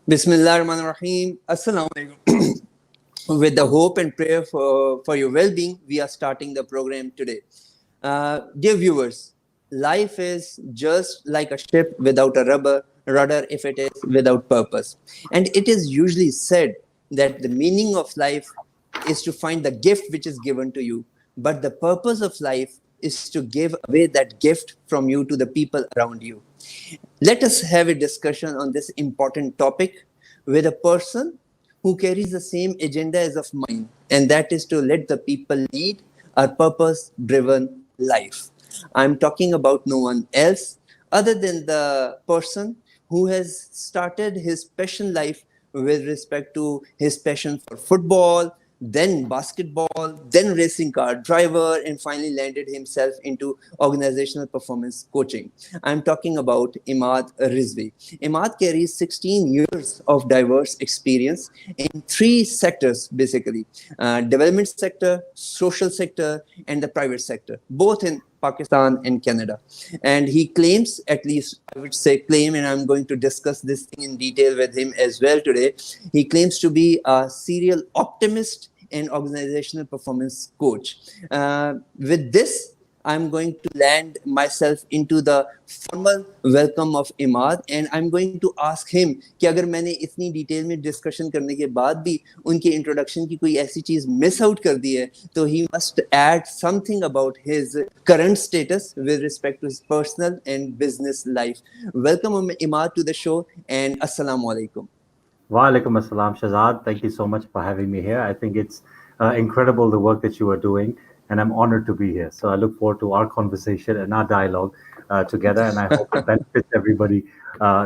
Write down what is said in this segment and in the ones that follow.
Bismillah ar-Rahman ar-Rahim. Assalamu alaikum. With the hope and prayer for your well-being, we are starting the program today. Dear viewers, life is just like a ship without a rudder if it is without purpose. And it is usually said that the meaning of life is to find the gift which is given to you. But the purpose of life is to give away that gift from you to the people around you. Let us have a discussion on this important topic with a person who carries the same agenda as of mine, and that is to let the people lead a purpose driven life. I'm talking about no one else other than the person who has started his passion life with respect to his passion for football, then basketball, then racing car driver, and finally landed himself into organizational performance coaching. I'm talking about Imaad Rizvi. Imaad carries 16 years of diverse experience in three sectors, basically development sector, social sector, and the private sector, both in Pakistan and Canada. And he claims, at least I would say claim, and I'm going to discuss this thing in detail with him as well today. He claims to be a serial optimist and organizational performance coach. With this, I'm going to land myself into the formal welcome of Imaad, and I'm going to ask him कि अगर मैंने इतनी detail में discussion करने के बाद भी उनके इंट्रोडक्शन की कोई ऐसी चीज मिस आउट कर दी है तो he must add something about his current status with respect to his personal and business life. Welcome Imaad to the show and assalamu alaikum. Wa alaikum assalam, Shahzad. Thank you so much for having me here. I think it's incredible the work that you are doing, and I'm honored to be here. So I look forward to our conversation and our dialogue together, and I hope it benefits everybody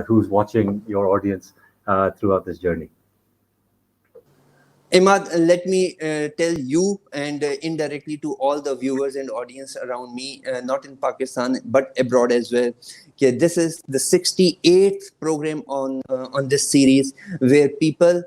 who's watching your audience throughout this journey. Imaad, let me tell you and indirectly to all the viewers and audience around me, not in Pakistan but abroad as well. Okay, this is the 68th program on this series where people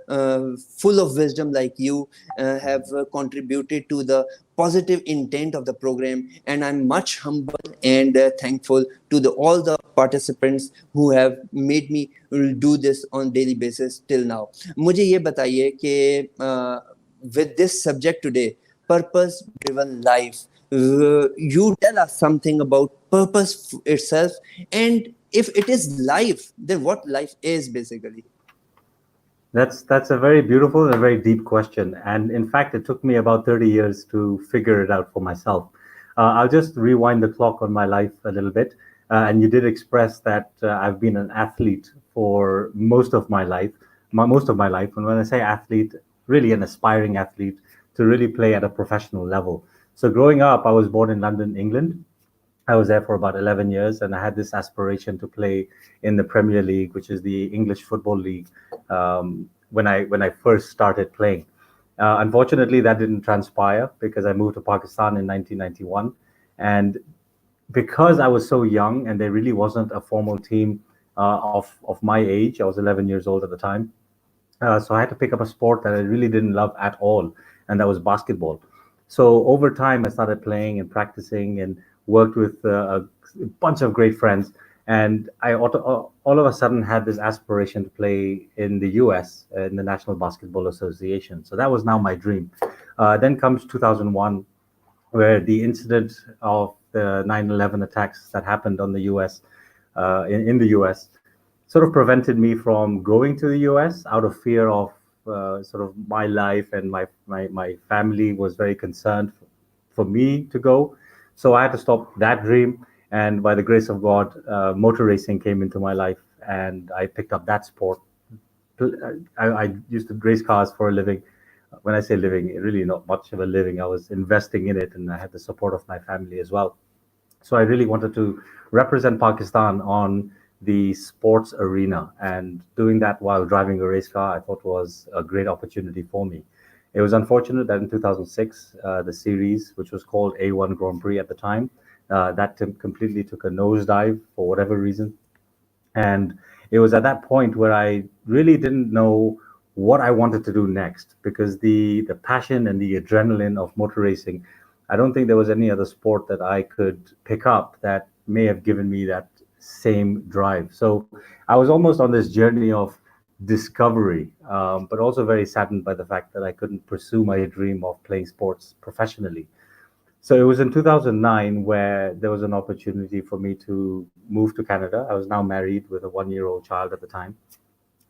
full of wisdom like you have contributed to the positive intent of the program, and I'm much humble and thankful to all the participants who have made me do this on daily basis till now. मुझे ये बताइए कि with this subject today, purpose driven life, you tell us something about purpose itself, and if it is life, then what life is basically. That's a very beautiful and a very deep question, and in fact, it took me about 30 years to figure it out for myself. I'll just rewind the clock on my life a little bit, and you did express that I've been an athlete for most of my life, and when I say athlete, really an aspiring athlete to really play at a professional level. So growing up, I was born in London, England. I was there for about 11 years, and I had this aspiration to play in the Premier League, which is the English Football League, when I first started playing. Unfortunately, that didn't transpire because I moved to Pakistan in 1991, and because I was so young and there really wasn't a formal team of my age, I was 11 years old at the time. So I had to pick up a sport that I really didn't love at all, and that was basketball. So over time, I started playing and practicing and worked with a bunch of great friends. And all of a sudden had this aspiration to play in the US, in the National Basketball Association. So that was now my dream. Then comes 2001, where the incident of the 9/11 attacks that happened on the US, in the US, sort of prevented me from going to the US out of fear of sort of my life, and my family was very concerned for me to go. So I had to stop that dream. And by the grace of God, motor racing came into my life, and I picked up that sport. I used to race cars for a living. When I say living, really not much of a living. I was investing in it, and I had the support of my family as well. So I really wanted to represent Pakistan on the sports arena, and doing that while driving a race car, I thought was a great opportunity for me. It was unfortunate that in 2006, the series, which was called A1 Grand Prix at the time, that completely took a nosedive for whatever reason. And it was at that point where I really didn't know what I wanted to do next, because the passion and the adrenaline of motor racing, I don't think there was any other sport that I could pick up that may have given me that same drive. So I was almost on this journey of discovery, but also very saddened by the fact that I couldn't pursue my dream of playing sports professionally. So it was in 2009 where there was an opportunity for me to move to Canada. I was now married with a 1-year-old child at the time.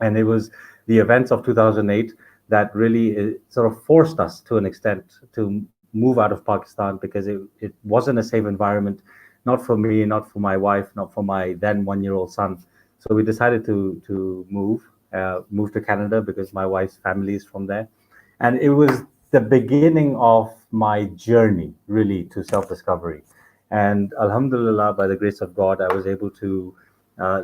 And it was the events of 2008 that really sort of forced us to an extent to move out of Pakistan, because it wasn't a safe environment, not for me, not for my wife, not for my then 1-year-old son. So we decided to move to Canada because my wife's family is from there. And it was the beginning of my journey really to self-discovery. And Alhamdulillah, by the grace of God, I was able to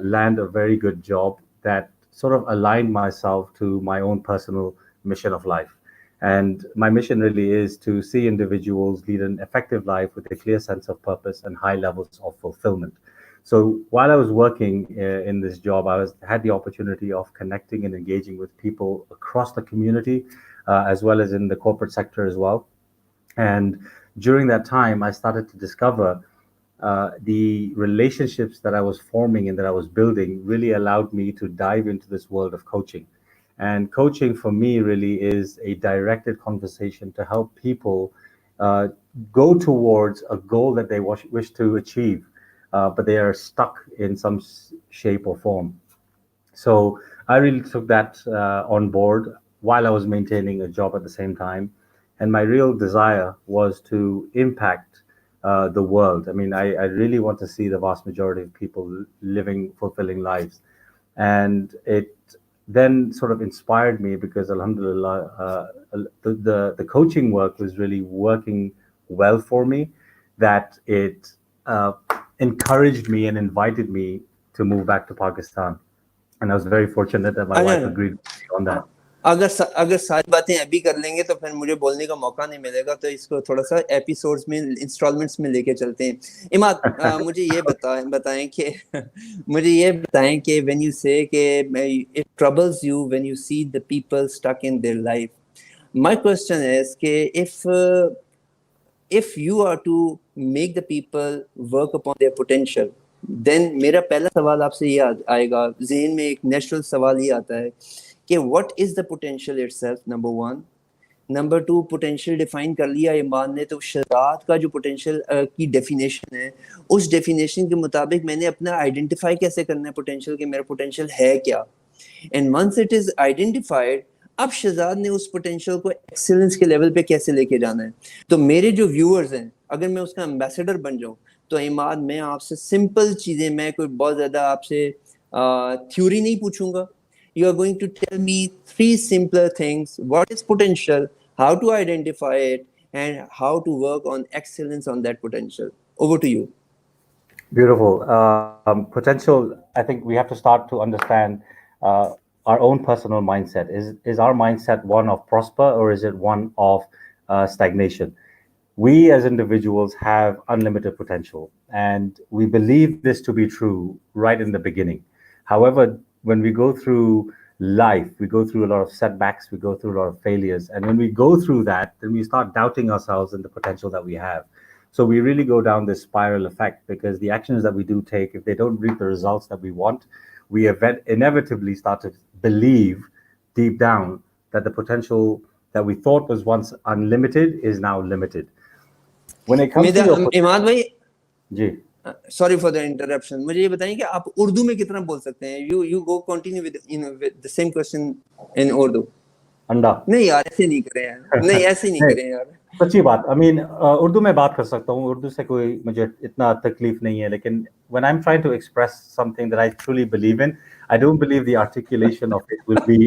land a very good job that sort of aligned myself to my own personal mission of life. And my mission really is to see individuals lead an effective life with a clear sense of purpose and high levels of fulfillment. So while I was working in this job, had the opportunity of connecting and engaging with people across the community, as well as in the corporate sector as well. And during that time, I started to discover the relationships that I was forming and that I was building really allowed me to dive into this world of coaching. And coaching for me really is a directed conversation to help people uh, go towards a goal that they wish to achieve, but they are stuck in some shape or form. So I really took that on board while I was maintaining a job at the same time. And my real desire was to impact the world. I mean, I really want to see the vast majority of people living fulfilling lives. And it then sort of inspired me because, Alhamdulillah, the coaching work was really working well for me, that it uh, encouraged me and invited me to move back to Pakistan. And I was very fortunate that my अरे wife agreed on that. अगर सारी बातें अभी कर लेंगे तो फिर मुझे बोलने का मौका नहीं मिलेगा, तो इसको थोड़ा सा एपिसोड्स में, इंस्टॉलमेंट्स में लेके चलते हैं। इमाद, मुझे ये बताएं कि मुझे ये बताएं कि व्हेन यू से कि it troubles you when you see the people stuck in their life, my question is कि if you are to make the people work upon their potential, then मेरा पहला सवाल आपसे ये आएगा ज़हन में, एक नेचुरल सवाल ये आता है कि what is the potential itself, number one. Number two, potential define कर लिया ईमान ने, तो शहजाद का जो पोटेंशियल की डेफिनेशन है, उस डेफिनेशन के मुताबिक मैंने अपना आइडेंटिफाई कैसे करना है पोटेंशियल, कि मेरा पोटेंशियल है क्या। And once it is identified, अब शहजाद ने उस पोटेंशियल को एक्सीलेंस के लेवल पे कैसे लेके जाना है। तो मेरे जो व्यूअर्स हैं, अगर मैं उसका एम्बेसडर बन जाऊं, तो इमाद, मैं आपसे सिंपल चीजें, मैं कोई बहुत ज्यादा आपसे थ्योरी नहीं पूछूंगा। You are going to tell me 3 simpler things: what is potential, how to identify it, and how to work on excellence on that potential. Over to you. Beautiful. Potential, I think we have to start to understand our own personal mindset. Is our mindset one of prosper, or is it one of stagnation? We as individuals have unlimited potential, and we believe this to be true right in the beginning. However, when we go through life, we go through a lot of setbacks, we go through a lot of failures. And when we go through that, then we start doubting ourselves and the potential that we have. So we really go down this spiral effect, because the actions that we do take, if they don't reap the results that we want, we inevitably start to believe deep down that the potential that we thought was once unlimited is now limited. When it comes to your Imad भाई, जी, sorry for the interruption, मुझे ये बताइए कि आप उर्दू में कितना बोल सकते हैं? You go continue with the same question in Urdu. अंडा नहीं यार, ऐसे नहीं करें यार, नहीं ऐसे नहीं करें यार। सच्ची बात, आई मीन उर्दू में बात कर सकता हूँ, उर्दू से कोई मुझे इतना तकलीफ नहीं है, लेकिन when I'm trying to express something that I truly believe in, I don't believe the articulation of it will be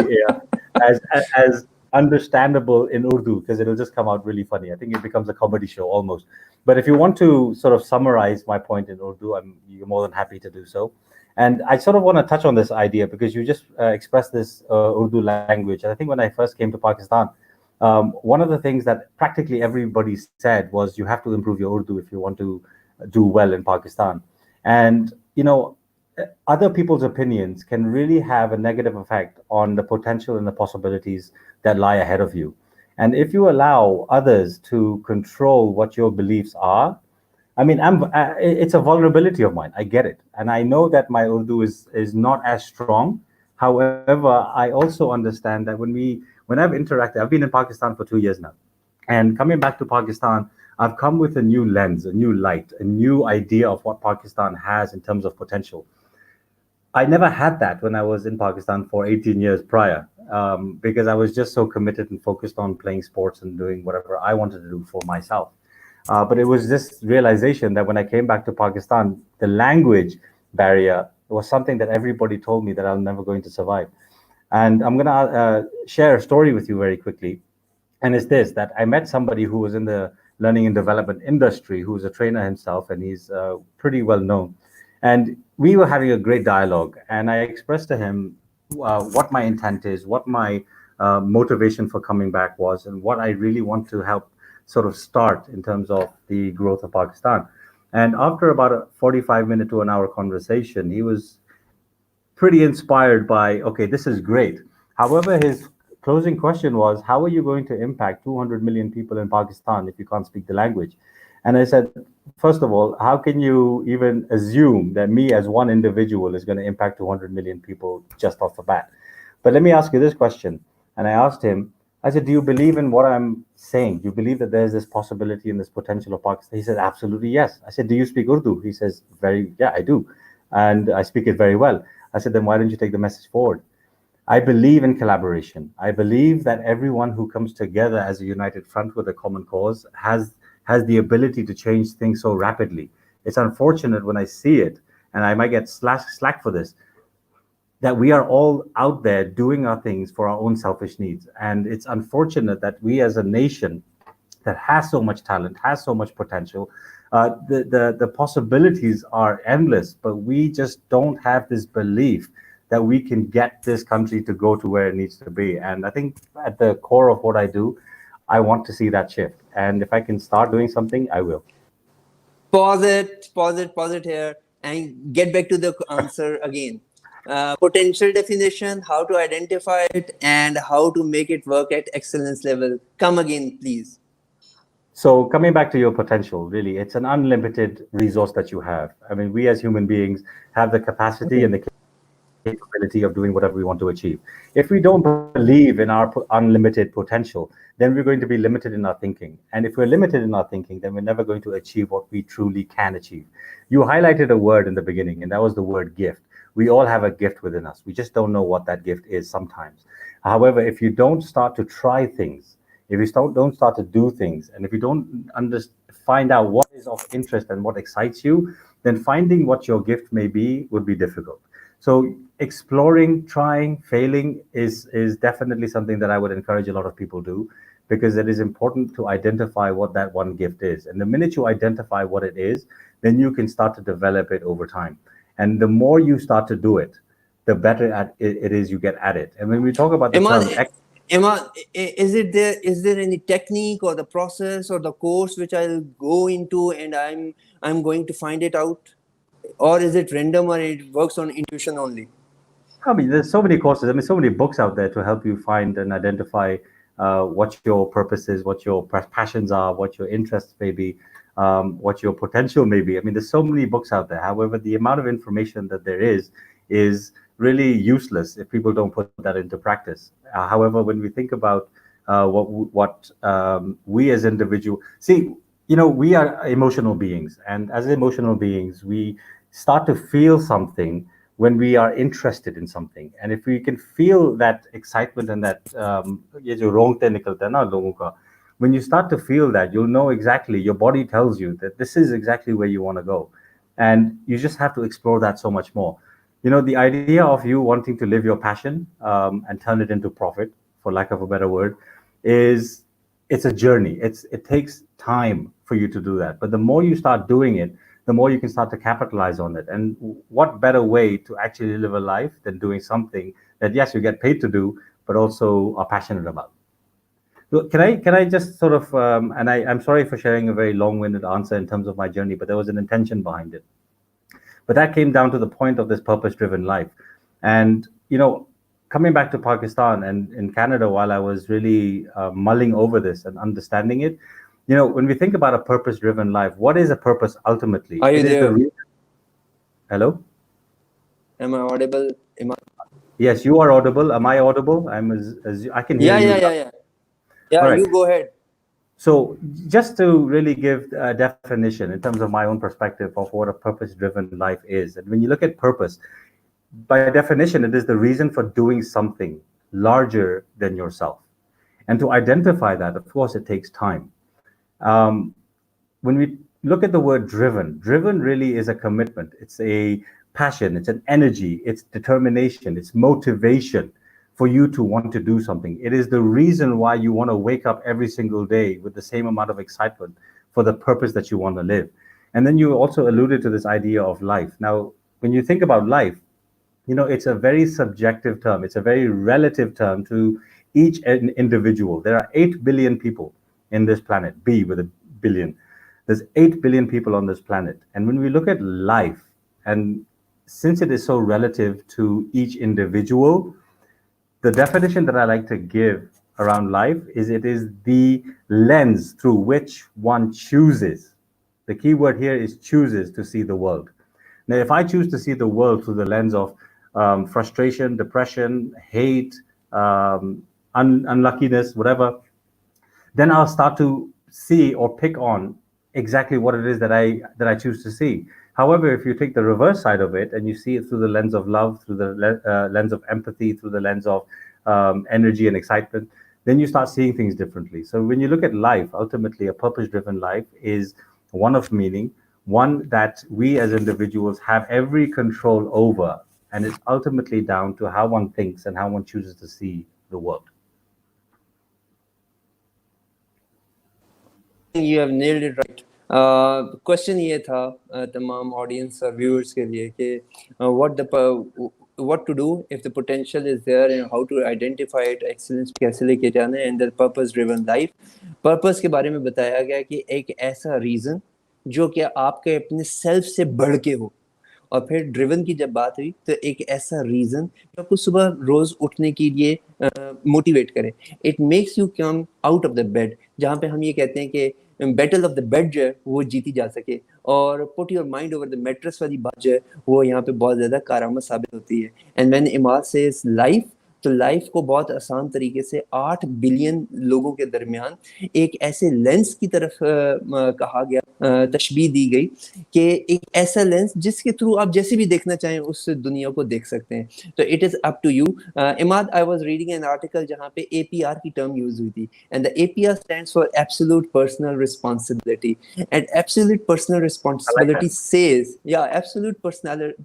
as understandable in Urdu, because it'll just come out really funny. I think it becomes a comedy show almost. But if you want to sort of summarize my point in Urdu, you're more than happy to do so. And I sort of want to touch on this idea because you just expressed this Urdu language. And I think when I first came to Pakistan, one of the things that practically everybody said was you have to improve your Urdu if you want to do well in Pakistan. And, you know, other people's opinions can really have a negative effect on the potential and the possibilities that lie ahead of you. And if you allow others to control what your beliefs are, I mean, it's a vulnerability of mine. I get it. And I know that my Urdu is not as strong. However, I also understand that when I've interacted, I've been in Pakistan for 2 years now, and coming back to Pakistan, I've come with a new lens, a new light, a new idea of what Pakistan has in terms of potential. I never had that when I was in Pakistan for 18 years prior, because I was just so committed and focused on playing sports and doing whatever I wanted to do for myself. But it was this realization that when I came back to Pakistan, the language barrier was something that everybody told me that I'm never going to survive. And I'm going to share a story with you very quickly. And it's this, that I met somebody who was in the learning and development industry, who's a trainer himself, and he's pretty well known. And we were having a great dialogue, and I expressed to him what my intent is, what my motivation for coming back was, and what I really want to help sort of start in terms of the growth of Pakistan. And after about a 45-minute to an hour conversation, he was pretty inspired by, okay, this is great. However, his closing question was, how are you going to impact 200 million people in Pakistan if you can't speak the language? And I said, first of all, how can you even assume that me as one individual is going to impact 200 million people just off the bat? But let me ask you this question. And I asked him, I said, do you believe in what I'm saying? Do you believe that there's this possibility and this potential of Pakistan? He said, absolutely, yes. I said, do you speak Urdu? He says, yeah, I do. And I speak it very well. I said, then why don't you take the message forward? I believe in collaboration. I believe that everyone who comes together as a united front with a common cause has the ability to change things so rapidly. It's unfortunate when I see it, and I might get slack for this, that we are all out there doing our things for our own selfish needs. And it's unfortunate that we as a nation that has so much talent, has so much potential, the possibilities are endless, but we just don't have this belief that we can get this country to go to where it needs to be. And I think at the core of what I do, I want to see that shift. And if I can start doing something, I will. Pause it here, and get back to the answer again. Potential definition, how to identify it, and how to make it work at excellence level. Come again, please. So coming back to your potential, really, it's an unlimited resource that you have. I mean, we as human beings have the capacity and the capability of doing whatever we want to achieve. If we don't believe in our unlimited potential, then we're going to be limited in our thinking. And if we're limited in our thinking, then we're never going to achieve what we truly can achieve. You highlighted a word in the beginning, and that was the word gift. We all have a gift within us. We just don't know what that gift is sometimes. However, if you don't start to try things, if you don't start to do things, and if you don't find out what is of interest and what excites you, then finding what your gift may be would be difficult. So exploring, trying, failing is definitely something that I would encourage a lot of people to do, because it is important to identify what that one gift is. And the minute you identify what it is, then you can start to develop it over time. And the more you start to do it, the better it is you get at it. And when we talk about the Imaad, is there any technique or the process or the course which I'll go into and I'm going to find it out? Or is it random, or it works on intuition only? I mean, there's so many courses. I mean, so many books out there to help you find and identify what your purpose is, what your passions are, what your interests may be, what your potential may be. I mean, there's so many books out there. However, the amount of information that there is really useless if people don't put that into practice. However, when we think about what we as individuals see, we are emotional beings, and as emotional beings, we start to feel something when we are interested in something. And if we can feel that excitement and that when you start to feel that, you'll know exactly, your body tells you that this is exactly where you want to go. And you just have to explore that so much more. The idea of you wanting to live your passion and turn it into profit, for lack of a better word, it's a journey. It takes time for you to do that. But the more you start doing it, the more you can start to capitalize on it. And what better way to actually live a life than doing something that, yes, you get paid to do, but also are passionate about. Can I just sort of, and I'm sorry for sharing a very long-winded answer in terms of my journey, but there was an intention behind it. But that came down to the point of this purpose-driven life. And, coming back to Pakistan and in Canada, while I was really mulling over this and understanding it, when we think about a purpose-driven life, what is a purpose ultimately? Are you there? Hello? Am I audible? Yes, you are audible. Am I audible? I can hear Yeah, you. yeah, yeah, yeah. Yeah, All right. you go ahead. So, just to really give a definition in terms of my own perspective of what a purpose-driven life is, and when you look at purpose, by definition, it is the reason for doing something larger than yourself. And to identify that, of course, it takes time. Um, when we look at the word driven, driven really is a commitment. It's a passion, it's an energy, it's determination, it's motivation for you to want to do something. It is the reason why you want to wake up every single day with the same amount of excitement for the purpose that you want to live. And then you also alluded to this idea of life. Now, when you think about life, it's a very subjective term. It's a very relative term to each individual. There are 8 billion people in this planet, B with a billion. There's 8 billion people on this planet. And when we look at life, and since it is so relative to each individual, the definition that I like to give around life is it is the lens through which one chooses. The key word here is chooses to see the world. Now, if I choose to see the world through the lens of frustration, depression, hate, unluckiness, whatever, then I'll start to see or pick on exactly what it is that I choose to see. However, if you take the reverse side of it and you see it through the lens of love, through the lens of empathy, through the lens of energy and excitement, then you start seeing things differently. So when you look at life, ultimately, a purpose-driven life is one of meaning, one that we as individuals have every control over, and it's ultimately down to how one thinks and how one chooses to see the world. I think you have nailed it right. Question ये था तमाम audience और viewers के लिए कि what to do if the potential is there and how to identify it, excellence कैसे लेके जाना है, and the purpose driven life. Purpose के बारे में बताया गया कि एक ऐसा रीजन जो कि आपके अपने सेल्फ से बढ़ के हो, और फिर ड्रिवन की जब बात हुई तो एक ऐसा रीजन जो आपको सुबह रोज उठने के लिए मोटिवेट करे. It makes you come out of the bed, जहाँ पे हम ये कहते हैं कि बैटल ऑफ द बेड जो है वो जीती जा सके, और put your mind over the mattress वाली बात जो है वो यहाँ पे बहुत ज्यादा कारआमद साबित होती है. And when Imad says life, तो लाइफ को बहुत आसान तरीके से 8 बिलियन लोगों के दरमियान एक ऐसे लेंस की तरफ कहा गया, तशबीह दी गई कि एक ऐसा लेंस जिसके थ्रू आप जैसे भी देखना चाहें उस दुनिया को देख सकते हैं. तो it is up to you. Imad, I was reading an article जहाँ पे एपीआर की टर्म यूज हुई थी, and the APR stands for absolute personal responsibility. And absolute personal I like that. Responsibility says, या एब्सोल्यूट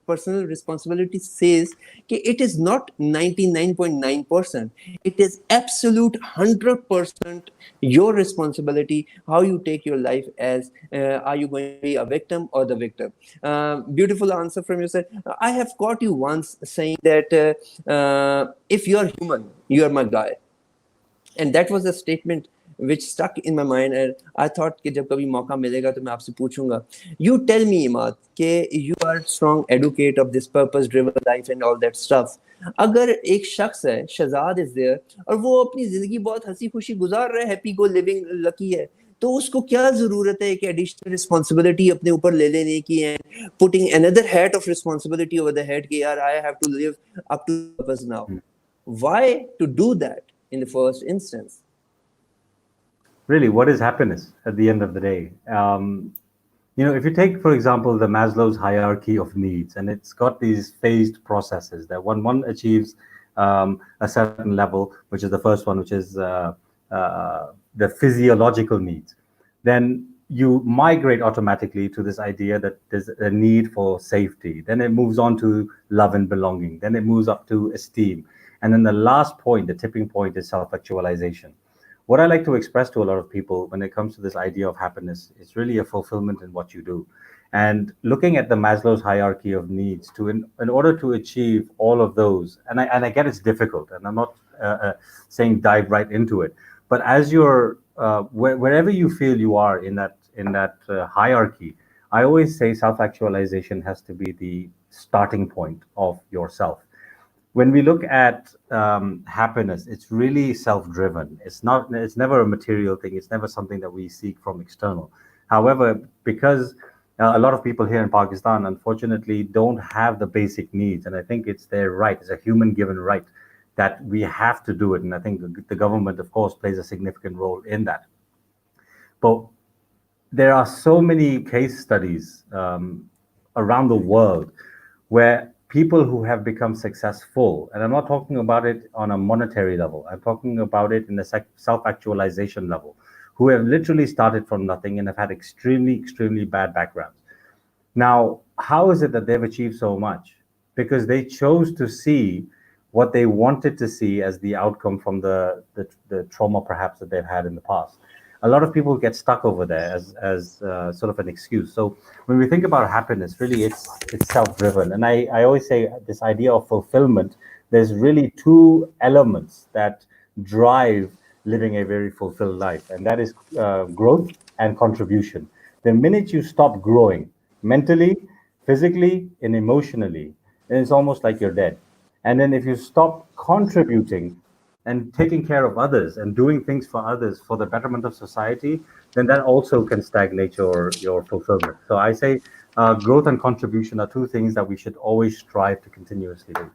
पर्सनल रिस्पॉन्सिबिलिटी सेज कि it is not 99.9%, it is absolute 100% your responsibility how you take your life as, are you going to be a victim or the victim. Beautiful answer from your side. I have caught you once saying that if you're human, you're my guy, and that was a statement which stuck in my mind, and I thought कि जब कभी मौका मिलेगा तो मैं आपसे पूछूंगा. You tell me, Imad, कि you are strong advocate of this purpose driven life and all that stuff. अगर एक शख्स है, शहजाद is there, और वो अपनी जिंदगी बहुत हंसी खुशी गुजार रहा है, हैप्पी गो लिविंग लकी है, तो उसको क्या जरूरत है कि एडिशनल रिस्पॉन्सिबिलिटी अपने ऊपर ले लेने की है, putting another hat of responsibility over the head कि यार I have to live up to purpose now. Why to do that in the first instance? Really, what is happiness at the end of the day? If you take, for example, the Maslow's hierarchy of needs, and it's got these phased processes that one achieves a certain level, which is the first one, which is the physiological needs. Then you migrate automatically to this idea that there's a need for safety. Then it moves on to love and belonging. Then it moves up to esteem. And then the last point, the tipping point, is self-actualization. What I like to express to a lot of people when it comes to this idea of happiness is really a fulfillment in what you do. And looking at the Maslow's hierarchy of needs, in order to achieve all of those, and I get it's difficult, and I'm not saying dive right into it, but as you're wherever you feel you are in that hierarchy, I always say self-actualization has to be the starting point of yourself. When we look at happiness, it's really self-driven. It's never a material thing. It's never something that we seek from external. However, because A lot of people here in Pakistan, unfortunately, don't have the basic needs. And I think it's their right, it's a human given right that we have to do it. And I think the government, of course, plays a significant role in that. But there are so many case studies around the world where people who have become successful, and I'm not talking about it on a monetary level, I'm talking about it in the self actualization level, who have literally started from nothing and have had extremely, extremely bad backgrounds. Now, how is it that they've achieved so much? Because they chose to see what they wanted to see as the outcome from the trauma perhaps that they've had in the past. A lot of people get stuck over there as sort of an excuse. So when we think about happiness, really it's self-driven. And I always say this idea of fulfillment, there's really two elements that drive living a very fulfilled life, and that is growth and contribution. The minute you stop growing mentally, physically, and emotionally, then it's almost like you're dead. And then if you stop contributing and taking care of others and doing things for others for the betterment of society, then that also can stagnate your fulfillment. So I say growth and contribution are two things that we should always strive to continuously do.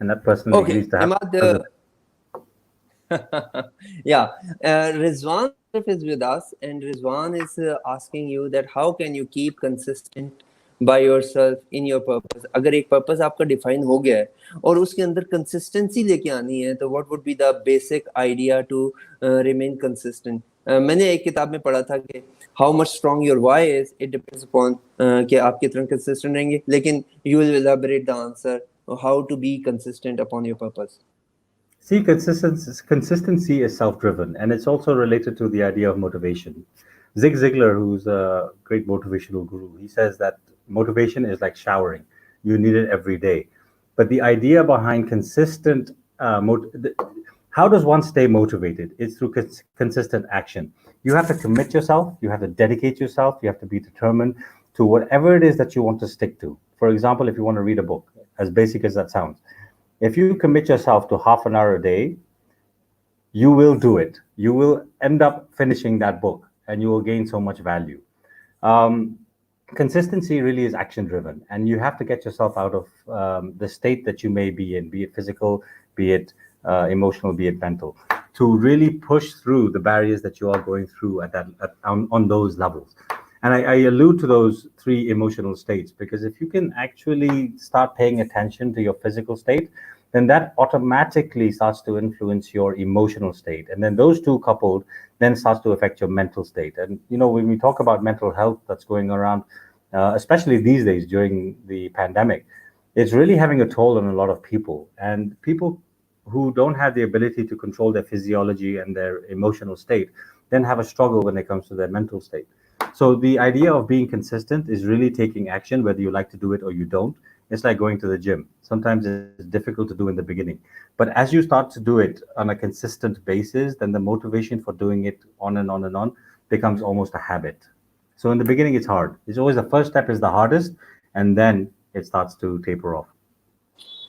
And that personally Okay, needs to happen. Imaad, yeah, Rizwan is with us, and Rizwan is asking you that how can you keep consistent by yourself in your purpose. अगर एक purpose आपका define हो गया है और उसके अंदर consistency लेके आनी है, तो what would be the basic idea to remain consistent? मैंने एक किताब में पढ़ा था कि how much strong your why is, it depends upon कि आप कितना consistent रहेंगे. लेकिन you will elaborate the answer how to be consistent upon your purpose. See, consistency is self-driven, and it's also related to the idea of motivation. Zig Ziglar, who's a great motivational guru, he says that motivation is like showering. You need it every day. But the idea behind consistent, how does one stay motivated? It's through consistent action. You have to commit yourself, you have to dedicate yourself, you have to be determined to whatever it is that you want to stick to. For example, if you want to read a book, as basic as that sounds, if you commit yourself to half an hour a day, you will do it. You will end up finishing that book and you will gain so much value. Consistency really is action driven, and you have to get yourself out of the state that you may be in, be it physical, be it emotional, be it mental, to really push through the barriers that you are going through on those levels. And I allude to those three emotional states because if you can actually start paying attention to your physical state, then that automatically starts to influence your emotional state. And then those two coupled then starts to affect your mental state. And, you know, when we talk about mental health that's going around, especially these days during the pandemic, it's really having a toll on a lot of people. And people who don't have the ability to control their physiology and their emotional state then have a struggle when it comes to their mental state. So the idea of being consistent is really taking action, whether you like to do it or you don't. It's like going to the gym. Sometimes it's difficult to do in the beginning. But as you start to do it on a consistent basis, then the motivation for doing it on and on and on becomes almost a habit. So in the beginning, it's hard. It's always the first step is the hardest, and then it starts to taper off.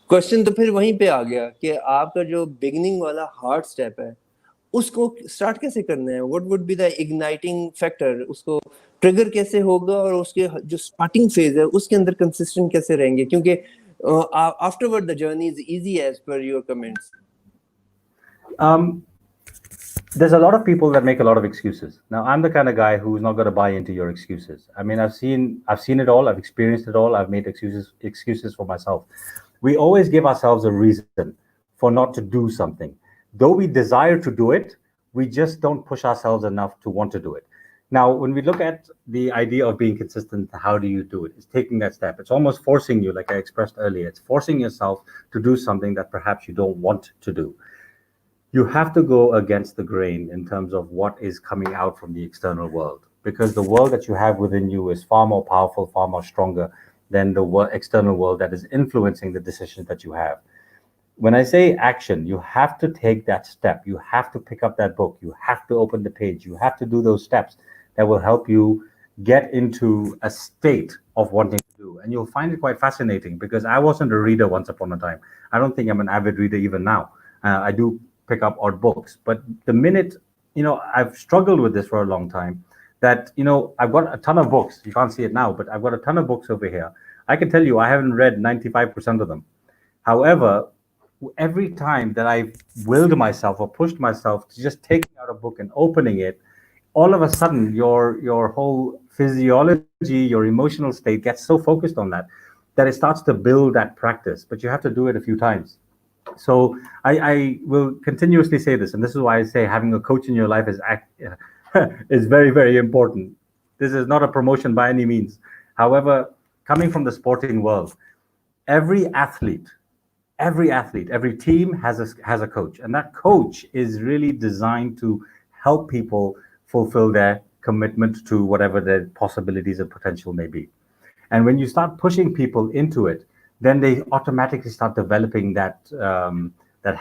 Question तो फिर वहीं पे आ गया कि आपका जो beginning वाला hard step है उसको स्टार्ट कैसे करना है. What would be the igniting factor, उसको ट्रिगर कैसे होगा और उसके जो स्टार्टिंग फेज है उसके अंदर कंसिस्टेंट कैसे रहेंगे, क्योंकि afterward the journey is easy as per your comments. There's a lot of people that make a lot of excuses. Now, I'm the kind of guy who's not going to buy into your excuses. I mean, I've seen it all, I've experienced it all, I've made excuses for myself. We always give ourselves a reason for not to do something. Though we desire to do it, we just don't push ourselves enough to want to do it. Now, when we look at the idea of being consistent, how do you do it? It's taking that step. It's almost forcing you, like I expressed earlier. It's forcing yourself to do something that perhaps you don't want to do. You have to go against the grain in terms of what is coming out from the external world, because the world that you have within you is far more powerful, far more stronger than the external world that is influencing the decisions that you have. When I say action, you have to take that step. You have to pick up that book. You have to open the page. You have to do those steps that will help you get into a state of wanting to do. And you'll find it quite fascinating because I wasn't a reader once upon a time. I don't think I'm an avid reader even now. I do pick up odd books. But the minute, I've struggled with this for a long time. that, I've got a ton of books. You can't see it now, but I've got a ton of books over here. I can tell you I haven't read 95% of them. However, every time that I've willed myself or pushed myself to just taking out a book and opening it, all of a sudden your whole physiology, your emotional state gets so focused on that it starts to build that practice. But you have to do it a few times. So I will continuously say this, and this is why I say having a coach in your life is very, very important. This is not a promotion by any means. However, coming from the sporting world, every athlete, every team has a coach, and that coach is really designed to help people fulfill their commitment to whatever their possibilities and potential may be. And when you start pushing people into it, then they automatically start developing that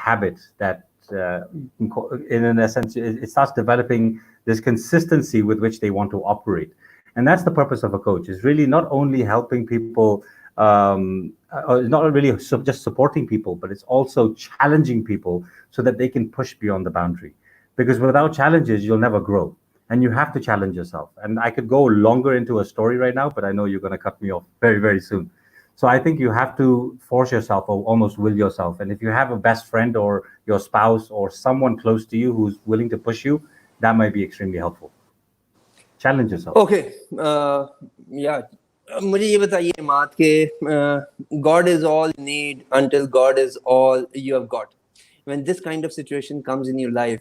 habit, that in an essence, it starts developing this consistency with which they want to operate. And that's the purpose of a coach, is really not only helping people, not really just supporting people, but it's also challenging people so that they can push beyond the boundary. Because without challenges, you'll never grow. And you have to challenge yourself. And I could go longer into a story right now, but I know you're going to cut me off very, very soon. So I think you have to force yourself or almost will yourself. And if you have a best friend or your spouse or someone close to you who's willing to push you, that might be extremely helpful. Challenge yourself. Okay. Yeah. मुझे ये बताइए इमाद के God is all you need until God is all you have got. When this kind of situation comes in your life,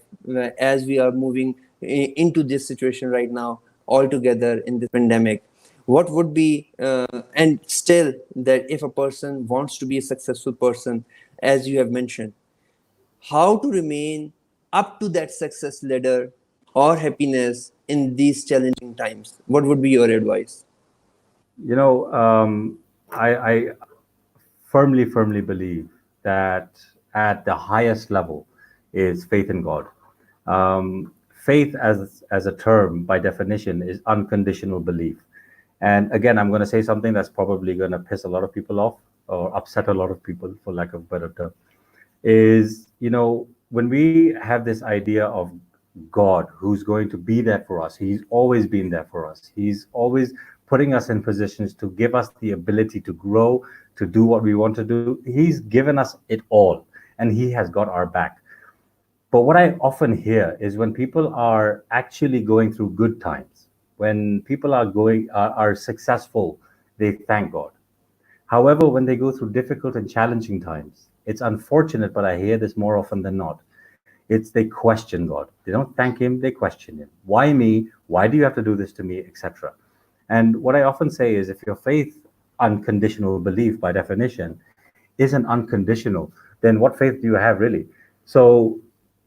as we are moving into this situation right now, all together in this pandemic, what would be, and still that if a person wants to be a successful person, as you have mentioned, how to remain up to that success ladder or happiness in these challenging times? What would be your advice? I firmly believe that at the highest level is faith in God. Faith, as a term by definition, is unconditional belief. And again, I'm going to say something that's probably going to piss a lot of people off or upset a lot of people, for lack of a better term, is, when we have this idea of God who's going to be there for us, He's always been there for us. He's always putting us in positions to give us the ability to grow, to do what we want to do. He's given us it all, and He has got our back. But what I often hear is when people are actually going through good times, when people are successful, they thank God. However, when they go through difficult and challenging times, it's unfortunate, but I hear this more often than not. They question God. They don't thank Him, they question Him. Why me? Why do you have to do this to me, etc.? And what I often say is, if your faith, unconditional belief by definition, isn't unconditional, then what faith do you have really? So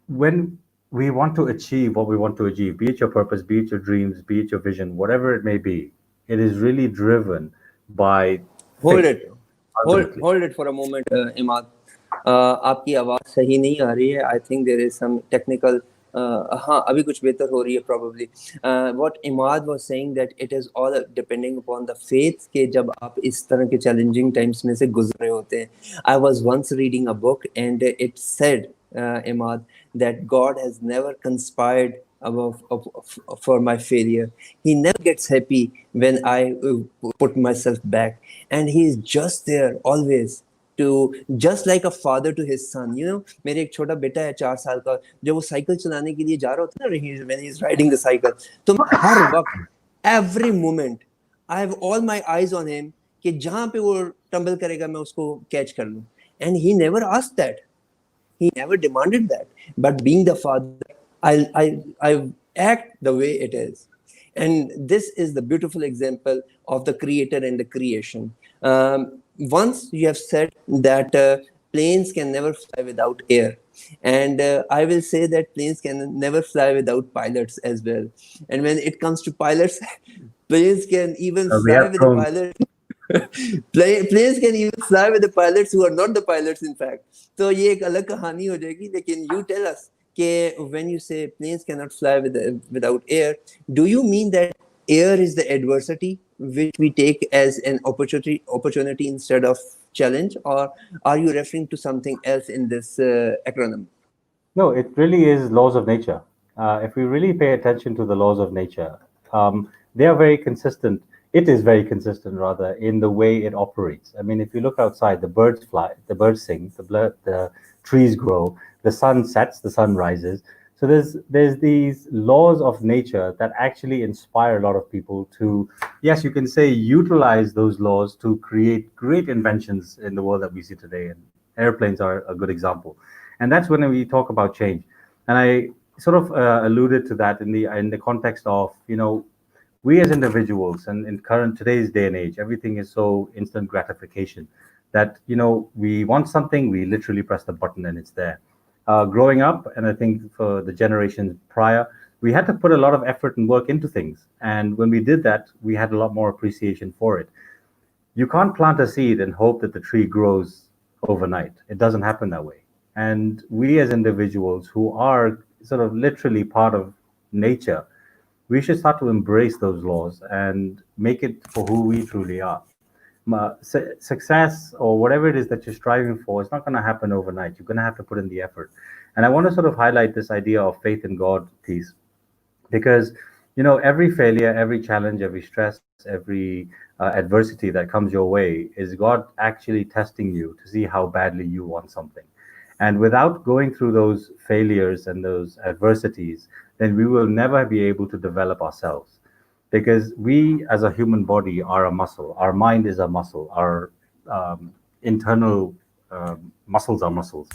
when we want to achieve what we want to achieve, be it your purpose, be it your dreams, be it your vision, whatever it may be, it is really driven by Hold faith. it. Hold it for a moment, Imaad. आपकी आवाज़ सही नहीं आ रही है. I think there is some technical. हाँ, अभी कुछ बेहतर हो रही है probably. What Imaad was saying, that it is all depending upon the faith के जब आप इस तरह के challenging times में से गुजरे होते हैं. I was once reading a book and it said, Imaad, that God has never conspired for my failure. He never gets happy when I put myself back, and He is just there always, to just like a father to his son. मेरे एक छोटा बेटा है 4 साल का, जब वो cycle चलाने के लिए जा रहा होता है ना, when he's riding the cycle, तो मैं हर वक्त, every moment, I have all my eyes on him कि जहाँ पे वो टम्बल करेगा मैं उसको कैच कर लूँ. And he never asked that. He never demanded that. But being the father, I act the way it is. And this is the beautiful example of the creator and the creation. Once you have said that planes can never fly without air. And I will say that planes can never fly without pilots as well. And when it comes to pilots, planes can even fly with the pilots. Planes can even fly with the pilots who are not the pilots, in fact. So ये एक अलग कहानी हो जाएगी. लेकिन you tell us कि when you say planes cannot fly without air, do you mean that air is the adversity which we take as an opportunity instead of challenge, or are you referring to something else in this acronym? No, it really is laws of nature. If we really pay attention to the laws of nature, they are very consistent. It is very consistent, rather, in the way it operates. I mean, if you look outside, the birds fly, the birds sing, the trees grow, the sun sets, the sun rises. So there's these laws of nature that actually inspire a lot of people to, yes, you can say, utilize those laws to create great inventions in the world that we see today. And airplanes are a good example. And that's when we talk about change. And I sort of alluded to that in the context of, we as individuals, and in current today's day and age, everything is so instant gratification that, we want something, we literally press the button and it's there. Growing up, and I think for the generations prior, we had to put a lot of effort and work into things. And when we did that, we had a lot more appreciation for it. You can't plant a seed and hope that the tree grows overnight. It doesn't happen that way. And we as individuals who are sort of literally part of nature, we should start to embrace those laws and make it for who we truly are. Success or whatever it is that you're striving for, it's not going to happen overnight. You're going to have to put in the effort. And I want to sort of highlight this idea of faith in God piece, because every failure, every challenge, every stress, every adversity that comes your way is God actually testing you to see how badly you want something. And without going through those failures and those adversities, then we will never be able to develop ourselves, because we as a human body are a muscle, our mind is a muscle, our internal muscles are muscles.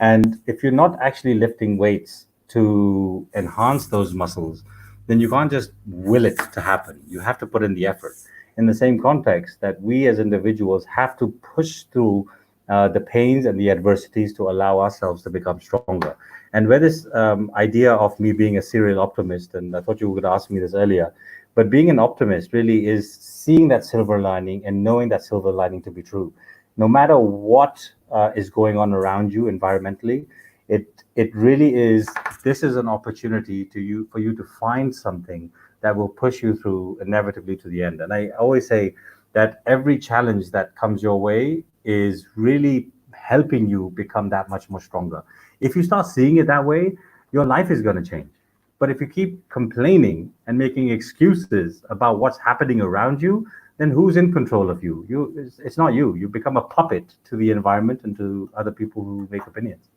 And if you're not actually lifting weights to enhance those muscles, then you can't just will it to happen. You have to put in the effort. In the same context, that we as individuals have to push through the pains and the adversities to allow ourselves to become stronger. And where this idea of me being a serial optimist, and I thought you would ask me this earlier, but being an optimist really is seeing that silver lining and knowing that silver lining to be true. No matter what is going on around you environmentally, it really is. This is an opportunity for you to find something that will push you through inevitably to the end. And I always say that every challenge that comes your way is really helping you become that much more stronger. If you start seeing it that way, your life is going to change. But if you keep complaining and making excuses about what's happening around you, then who's in control of you? It's not you. You become a puppet to the environment and to other people who make opinions.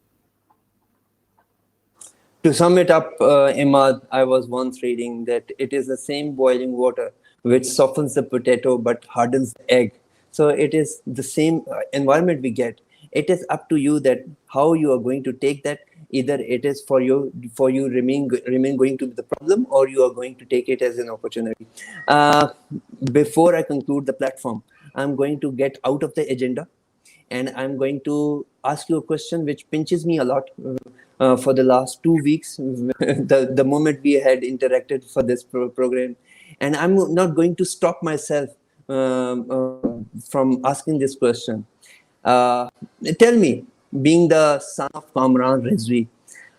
To sum it up, Imad, I was once reading that it is the same boiling water which softens the potato but hardens the egg. So it is the same environment we get. It is up to you that how you are going to take that. Either it is for you remain going to be the problem, or you are going to take it as an opportunity. Before I conclude the platform, I'm going to get out of the agenda, and I'm going to ask you a question which pinches me a lot for the last 2 weeks, the moment we had interacted for this program. And I'm not going to stop myself from asking this question. Uh, Tell me, being the son of Kamran Rizvi,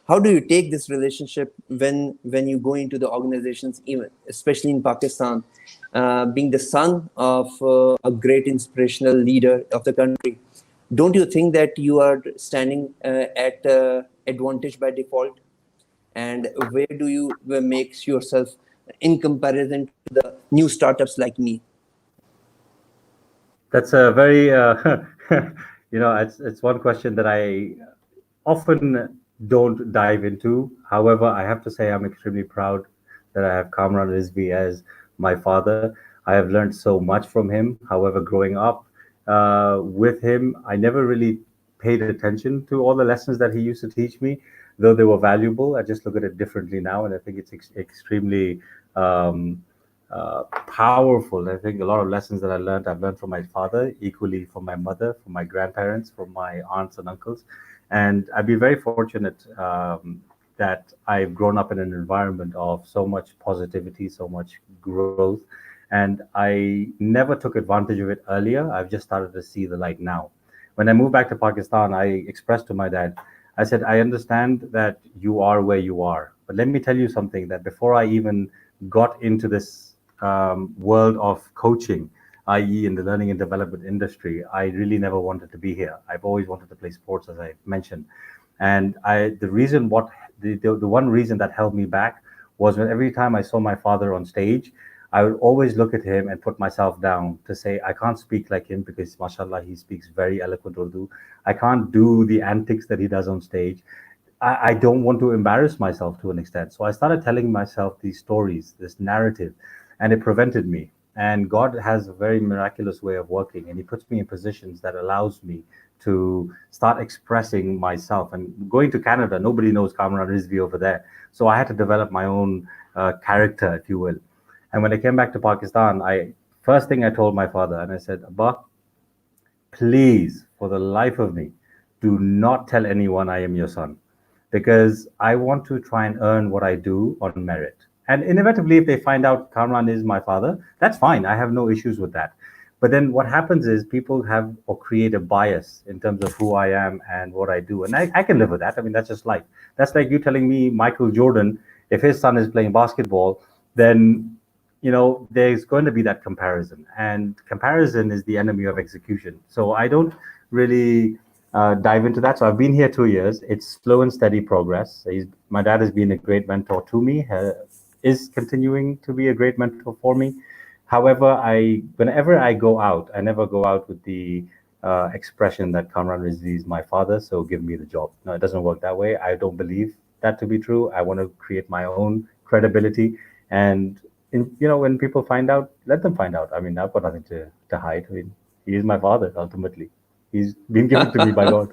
how do you take this relationship when you go into the organizations, even especially in Pakistan, being the son of a great inspirational leader of the country? Don't you think that you are standing at advantage by default? And where do you make yourself in comparison to the new startups like me? That's a very, it's one question that I often don't dive into. However, I have to say I'm extremely proud that I have Kamran Rizvi as my father. I have learned so much from him. However, growing up with him, I never really paid attention to all the lessons that he used to teach me, though they were valuable. I just look at it differently now, and I think it's extremely um, powerful. I think a lot of lessons that I've learned from my father, equally from my mother, from my grandparents, from my aunts and uncles. And I've been very fortunate that I've grown up in an environment of so much positivity, so much growth. And I never took advantage of it earlier. I've just started to see the light now. When I moved back to Pakistan, I expressed to my dad, I said, I understand that you are where you are. But let me tell you something, that before I even got into this world of coaching, i.e., in the learning and development industry, I really never wanted to be here. I've always wanted to play sports, as I mentioned. And the one reason that held me back was when every time I saw my father on stage, I would always look at him and put myself down to say, I can't speak like him because, mashallah, he speaks very eloquent Urdu. I can't do the antics that he does on stage. I don't want to embarrass myself to an extent. So I started telling myself these stories, this narrative, and it prevented me. And God has a very miraculous way of working, and He puts me in positions that allows me to start expressing myself. And going to Canada, nobody knows Kamran Rizvi over there. So I had to develop my own character, if you will. And when I came back to Pakistan, I first thing I told my father, and I said, Abba, please, for the life of me, do not tell anyone I am your son, because I want to try and earn what I do on merit. And inevitably, if they find out Kamran is my father, that's fine. I have no issues with that. But then what happens is people have or create a bias in terms of who I am and what I do. And I can live with that. I mean, that's just life. That's like you telling me Michael Jordan, if his son is playing basketball, then there's going to be that comparison, and comparison is the enemy of execution. So I don't really dive into that. So I've been here 2 years. It's slow and steady progress. My dad has been a great mentor to me, is continuing to be a great mentor for me. However, whenever I go out, I never go out with the expression that Kamran Rizvi is my father, so give me the job. No, it doesn't work that way. I don't believe that to be true. I want to create my own credibility, and when people find out, let them find out. I mean, I've got nothing to hide. I mean, he is my father ultimately. He's been given to me by God.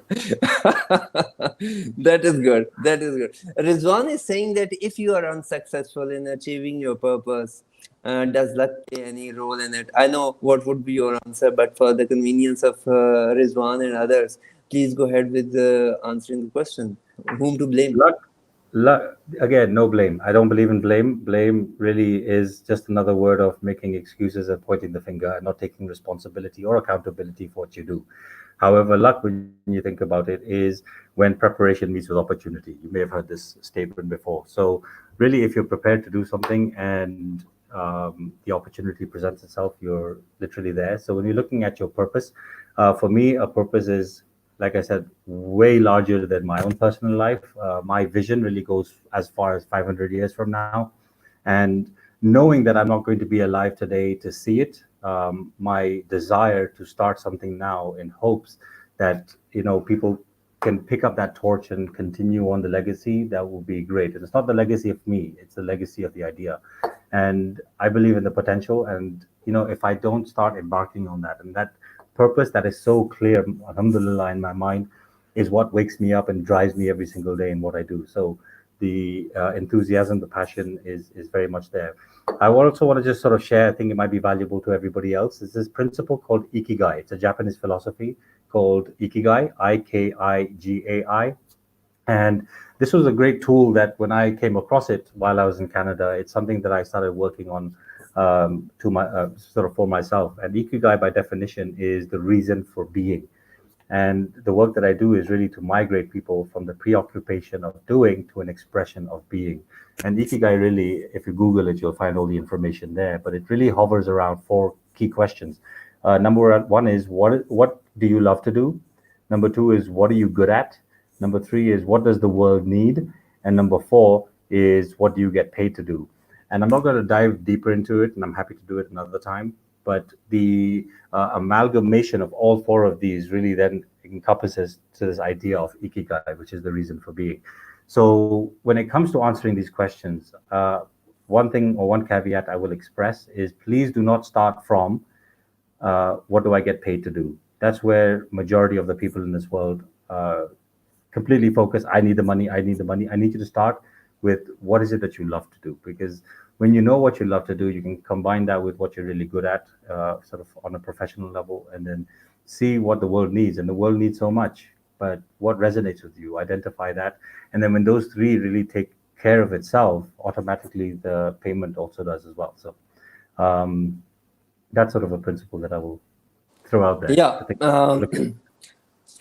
That is good. That is good. Rizwan is saying that if you are unsuccessful in achieving your purpose, does luck play any role in it? I know what would be your answer, but for the convenience of Rizwan and others, please go ahead with answering the question. Whom to blame? Luck, again, no blame. I don't believe in blame. Blame really is just another word of making excuses and pointing the finger and not taking responsibility or accountability for what you do. However, luck, when you think about it, is when preparation meets with opportunity. You may have heard this statement before. So, really, if you're prepared to do something and the opportunity presents itself, you're literally there. So, when you're looking at your purpose, for me, a purpose is, like I said, way larger than my own personal life. My vision really goes as far as 500 years from now. And knowing that I'm not going to be alive today to see it, my desire to start something now in hopes that, people can pick up that torch and continue on the legacy, that will be great. And it's not the legacy of me, it's the legacy of the idea. And I believe in the potential. And, if I don't start embarking on that, and that purpose that is so clear, alhamdulillah, in my mind, is what wakes me up and drives me every single day in what I do. So the enthusiasm, the passion is very much there. I also want to just sort of share, I think it might be valuable to everybody else, is this principle called Ikigai. It's a Japanese philosophy called Ikigai, Ikigai. And this was a great tool that when I came across it while I was in Canada, it's something that I started working on to my sort of for myself. And Ikigai, by definition, is the reason for being. And the work that I do is really to migrate people from the preoccupation of doing to an expression of being. And Ikigai really, if you Google it, you'll find all the information there. But it really hovers around four key questions. Number one is what do you love to do? Number two is what are you good at? Number three is what does the world need? And number four is what do you get paid to do? And I'm not going to dive deeper into it, and I'm happy to do it another time. But the amalgamation of all four of these really then encompasses to this idea of Ikigai, which is the reason for being. So when it comes to answering these questions, one thing or one caveat I will express is please do not start from what do I get paid to do? That's where majority of the people in this world completely focus. I need the money. I need the money. I need you to start with what is it that you love to do? Because when you know what you love to do, you can combine that with what you're really good at, sort of on a professional level, and then see what the world needs. And the world needs so much, but what resonates with you? Identify that. And then when those three really take care of itself, automatically the payment also does as well. So that's sort of a principle that I will throw out there. Yeah. I think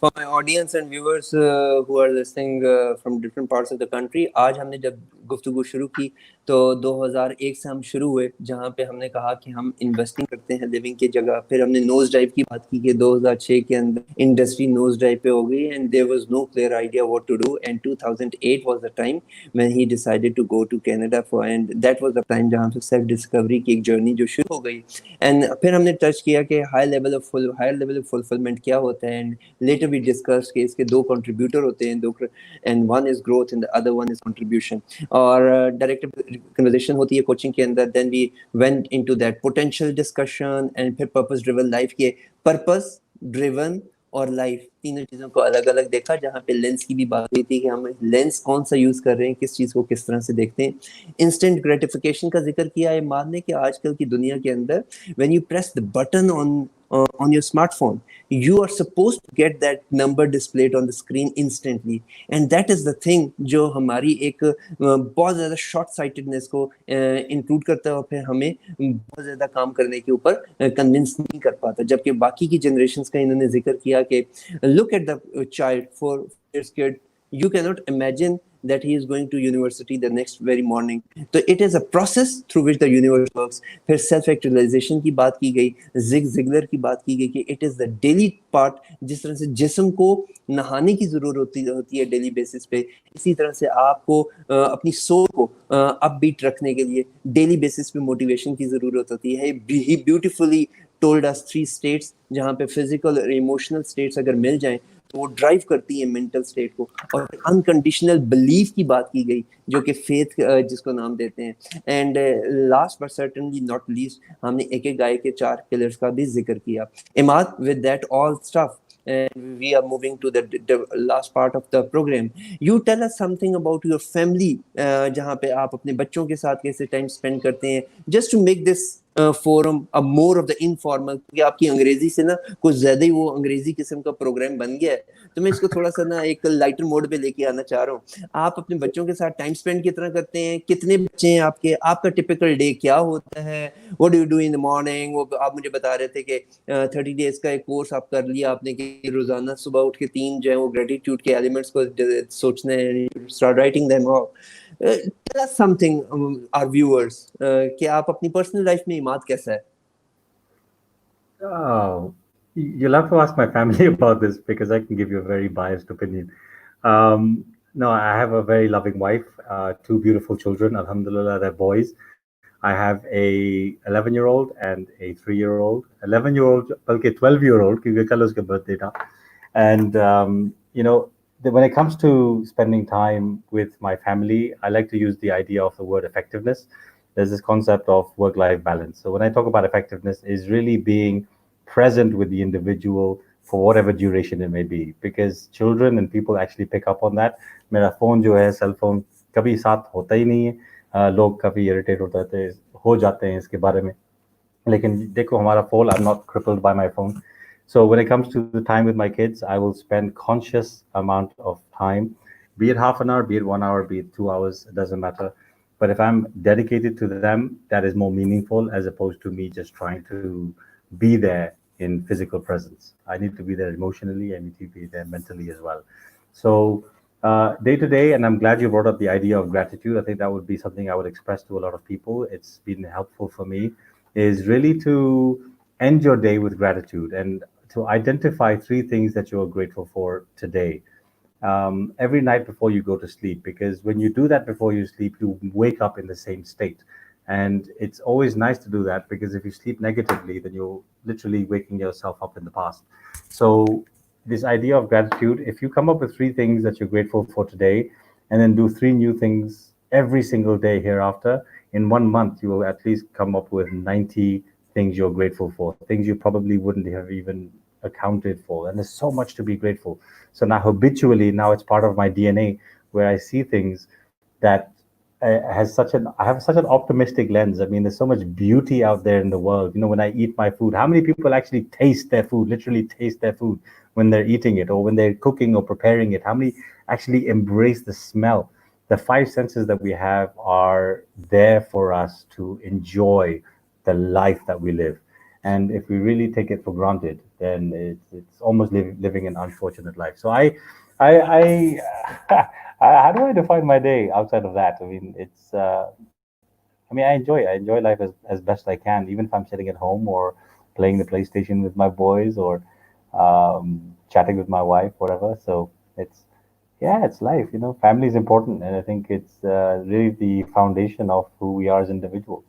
For my audience and viewers who are listening from different parts of the country, आज हमने जब गुफ्तगू शुरू की तो 2001 से हम शुरू हुए, जहाँ पे हमने कहा कि हम इन्वेस्टिंग करते हैं लिविंग की जगह। फिर हमने नोज ड्राइव की बात की कि 2006 के अंदर इंडस्ट्री नोज ड्राइव पे हो गई and there was no clear idea what to do, and 2008 was the time when he decided to go to Canada for, and that was the time जहाँ पे सेल्फ डिस्कवरी की एक journey जो शुरू हो गई। एंड फिर हमने टच किया कि हायर लेवल ऑफ फुलफिलमेंट क्या होता है, एंड लेटर वी डिस्कस कि इसके दो कंट्रीब्यूटर होते हैं, दो, and one is growth and the other one is contribution. और डायरेक्ट कन्वर्सेशन होती है कोचिंग के अंदर, then we went into that potential discussion, and फिर पर्पस ड्रिवन लाइफ के पर्पस ड्रिवन और लाइफ तीनों चीजों को अलग अलग देखा, जहाँ पे लेंस की भी बात हुई थी कि हम लेंस कौन सा यूज कर रहे हैं, किस चीज को किस तरह से देखते हैं। इंस्टेंट ग्रेटिफिकेशन का जिक्र किया है इमाद ने कि आजकल की दुनिया के अंदर when you press the button on your smartphone, you are supposed to get that number displayed on the screen instantly, and that is the thing जो हमारी एक बहुत ज़्यादा शॉर्ट साइटेडनेस को इंक्लूड करता है और फिर हमें बहुत ज़्यादा काम करने के ऊपर कन्विंस नहीं कर पाता। जबकि बाकी की जनरेशन्स का इन्होंने जिक्र किया कि look at the child, for kid you cannot imagine that he is going to university the next very morning. तो it is a process through which the universe works. फिर self actualization की बात की गई, जिग जिगलर की बात की गई कि it is the daily part, जिस तरह से जिस्म को नहाने की जरूरत होती है डेली बेसिस पे, इसी तरह से आपको अपनी सोल को अपबीट रखने के लिए डेली बेसिस पे मोटिवेशन की जरूरत होती है। He beautifully told us 3 states, जहाँ पे फिजिकल और इमोशनल स्टेट्स अगर मिल जाएं तो वो ड्राइव करती है मेंटल स्टेट को। और अनकंडीशनल बिलीफ की बात की गई, जो कि फेथ जिसको नाम देते हैं। And last but certainly not least, हमने एक एक गाय के 4 पिलर्स का भी जिक्र किया। Imad, with that all stuff, and we are moving to the last part of the program. You tell us something about your family, जहाँ पे आप अपने बच्चों के साथ कैसे टाइम स्पेंड करते हैं, just to make this forum a more of the informal, क्योंकि आपकी अंग्रेजी से ना कुछ ज्यादा ही वो अंग्रेजी किस्म का प्रोग्राम बन गया है, तो मैं इसको थोड़ा सा ना एक लाइटर मोड पे लेके आना चाह रहा हूँ। आप अपने बच्चों के साथ टाइम स्पेंड कितना करते हैं, कितने बच्चे हैं आपके, आपका टिपिकल डे क्या होता है, what do you do in the morning. वो आप मुझे बता रहे थे कि 30 डेज का एक कोर्स आप कर लिया आपने कि रोजाना सुबह उठ के 3 जो है वो ग्रेटिट्यूड के एलिमेंट्स को सोचना है, start writing them out. Tell us something our viewers, कि आप अपनी पर्सनल लाइफ में इमाद कैसा है। Oh, you'll have to ask my family about this because I can give you a very biased opinion. No, I have a very loving wife, 2 beautiful children. Alhamdulillah, they're boys. I have a 11-year-old and a 3-year-old. 11-year-old, बल्कि 12-year-old, क्योंकि कल उसका birthday था. And when it comes to spending time with my family, I like to use the idea of the word effectiveness. There's this concept of work-life balance. So when I talk about effectiveness, is really being present with the individual for whatever duration it may be, because children and people actually pick up on that. मेरा phone जो है, cell phone, कभी साथ होता ही नहीं है. लोग काफी irritate हो जाते हैं इसके बारे में. लेकिन देखो हमारा phone, I'm not crippled by my phone. So when it comes to the time with my kids, I will spend conscious amount of time, be it half an hour, be it 1 hour, be it 2 hours, it doesn't matter. But if I'm dedicated to them, that is more meaningful as opposed to me just trying to be there in physical presence. I need to be there emotionally. I need to be there mentally as well. So day to day, and I'm glad you brought up the idea of gratitude. I think that would be something I would express to a lot of people. It's been helpful for me, is really to end your day with gratitude and to identify 3 things that you're grateful for today. Every night before you go to sleep, because when you do that before you sleep, you wake up in the same state. And it's always nice to do that, because if you sleep negatively, then you're literally waking yourself up in the past. So, this idea of gratitude, if you come up with 3 things that you're grateful for today, and then do 3 new things every single day hereafter, in 1 month, you will at least come up with 90 things you're grateful for, things you probably wouldn't have even accounted for. And there's so much to be grateful. So now habitually, now it's part of my DNA, where I see things that I have such an optimistic lens. I mean, there's so much beauty out there in the world. When I eat my food, how many people actually taste their food, literally taste their food when they're eating it, or when they're cooking or preparing it? How many actually embrace the smell? The 5 senses that we have are there for us to enjoy the life that we live. And if we really take it for granted, then it's almost living an unfortunate life. So I I how do I define my day outside of that? I mean, it's. I mean, I enjoy life as best I can, even if I'm sitting at home or playing the PlayStation with my boys or chatting with my wife, whatever. So it's yeah, it's life. You know, family is important, and I think it's really the foundation of who we are as individuals.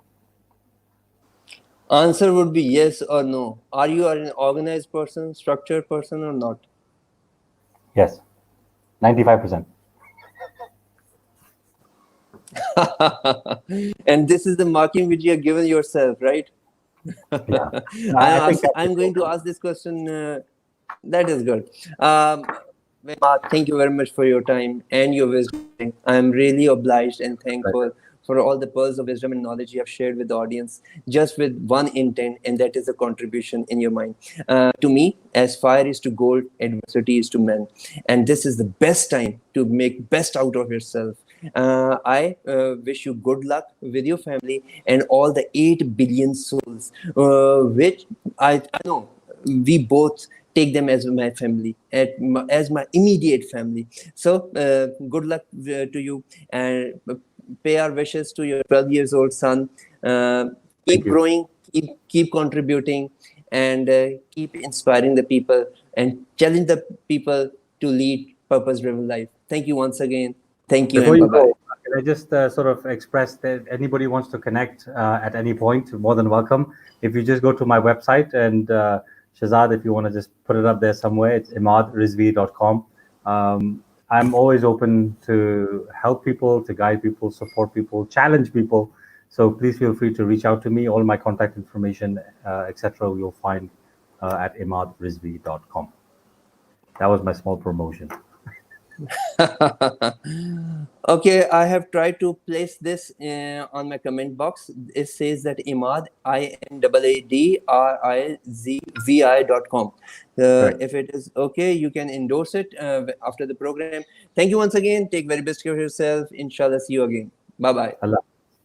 Answer would be yes or no. Are you an organized person, structured person, or not? Yes, 95%. And this is the marking which you have given yourself, right? Yeah, I think that's I'm going to important. ask this question. That is good. Thank you very much for your time and your wisdom. I am really obliged and thankful for all the pearls of wisdom and knowledge you have shared with the audience, just with one intent, and that is a contribution in your mind. To me, as fire is to gold, adversity is to men, and this is the best time to make best out of yourself. I wish you good luck with your family and all the 8 billion souls, which I know we both take them as my family, as my immediate family. So good luck to you, and pay our wishes to your 12 years old son. Uh, Thank keep you. growing, keep contributing, and keep inspiring the people and challenge the people to lead purpose driven life. Thank you once again. Thank you Before and bye you bye. go, can I just sort of express that anybody wants to connect at any point, more than welcome. If you just go to my website and Shahzad, if you want to just put it up there somewhere, it's imaadrizvi.com. I'm always open to help people, to guide people, support people, challenge people. So please feel free to reach out to me. All my contact information, etc., you'll find at imaadrizvi.com. That was my small promotion. Okay, I have tried to place this on my comment box. It says that Imaad, IMAADRIZVI.com. Correct. If it is okay, you can endorse it after the program. Thank you once again. Take very best care of yourself. Inshallah, see you again. Bye bye. Allah.